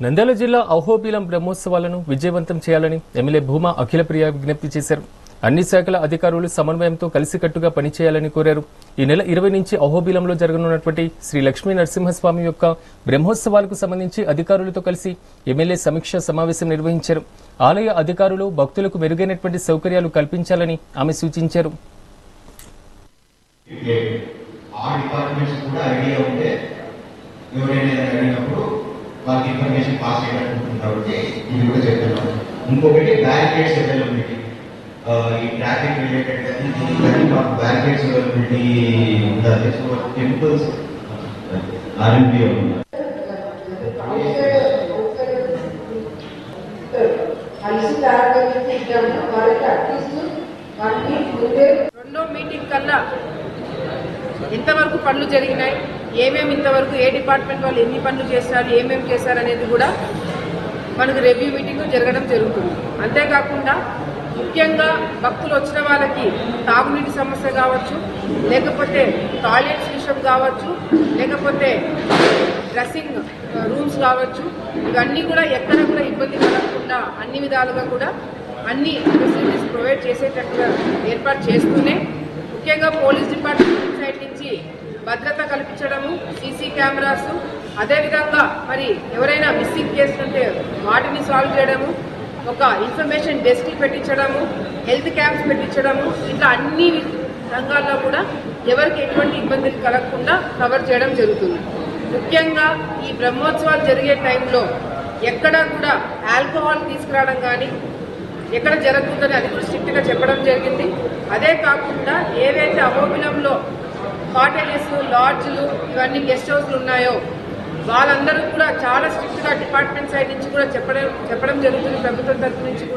నంద్యాల జిల్లా అహోబిలం బ్రహ్మోత్సవాలను విజయవంతం చేయాలని ఎమ్మెల్యే భూమా అఖిలప్రియ విజ్ఞప్తి చేశారు. అన్ని శాఖల అధికారులు సమన్వయంతో కలిసికట్టుగా పనిచేయాలని కోరారు. ఈ నెల 20 నుంచి అహోబిలంలో జరగనున్నటువంటి శ్రీ లక్ష్మీ నరసింహస్వామి యొక్క బ్రహ్మోత్సవాలకు సంబంధించి అధికారులతో కలిసి ఎమ్మెల్యే సమీక్ష సమావేశం నిర్వహించారు. ఆలయ అధికారులు భక్తులకు మెరుగైనటువంటి సౌకర్యాలు కల్పించాలని ఆమె సూచించారు. వాళ్ళకి ఇన్ఫర్మేషన్ పాస్ చేయడానికి కాబట్టి ఇది కూడా చెప్తున్నాం. ఇంకొకటి బ్యారికేడ్స్ అవైలబిలిటీ, ఈ ట్రాఫిక్ రిలేటెడ్ మాకు బ్యారికేడ్స్ అవైలబిలిటీ ఉండాలి. సో టెంపుల్స్ ఆర్ఎంపీ రెండో మీటింగ్ కన్నా ఎంతవరకు పనులు జరిగినాయి, ఏమేమి ఇంతవరకు ఏ డిపార్ట్మెంట్ వాళ్ళు ఎన్ని పనులు చేస్తారు, ఏమేమి చేశారు అనేది కూడా మనకు రివ్యూ మీటింగ్ జరగడం జరుగుతుంది. అంతేకాకుండా ముఖ్యంగా భక్తులు వచ్చిన వాళ్ళకి తాగునీటి సమస్య కావచ్చు, లేకపోతే టాయిలెట్స్ విషయం కావచ్చు, లేకపోతే డ్రెస్సింగ్ రూమ్స్ కావచ్చు, ఇవన్నీ కూడా ఎక్కడ కూడా ఇబ్బంది కలగకుండా అన్ని విధాలుగా కూడా అన్ని ఫెసిలిటీస్ ప్రొవైడ్ చేసేటట్టుగా ఏర్పాటు చేస్తూనే ముఖ్యంగా పోలీస్ డిపార్ట్మెంట్ సైడ్ నుంచి భద్రత కల్పించడము, సీసీ కెమెరాస్, అదేవిధంగా మరి ఎవరైనా మిస్సింగ్ కేసులు ఉంటే వాటిని సాల్వ్ చేయడము, ఒక ఇన్ఫర్మేషన్ డెస్క్ పెట్టించడము, హెల్త్ క్యాంప్స్ పెట్టించడము, ఇట్లా అన్ని రంగాల్లో కూడా ఎవరికి ఎటువంటి ఇబ్బందులు కలగకుండా కవర్ చేయడం జరుగుతుంది. ముఖ్యంగా ఈ బ్రహ్మోత్సవాలు జరిగే టైంలో ఎక్కడా కూడా ఆల్కహాల్ తీసుకురావడం కానీ ఎక్కడ జరగకూడదని అది కూడా స్ట్రిక్ట్గా చెప్పడం జరిగింది. అదే కాకుండా ఏవైతే అహోబిలంలో కాటేజెస్, లాడ్జ్లు, ఇవన్నీ గెస్ట్ హౌస్లు ఉన్నాయో వాళ్ళందరూ కూడా చాలా స్ట్రిక్ట్గా డిపార్ట్మెంట్ సైడ్ నుంచి కూడా చెప్పడం జరుగుతుంది, ప్రభుత్వం తరఫు నుంచి కూడా.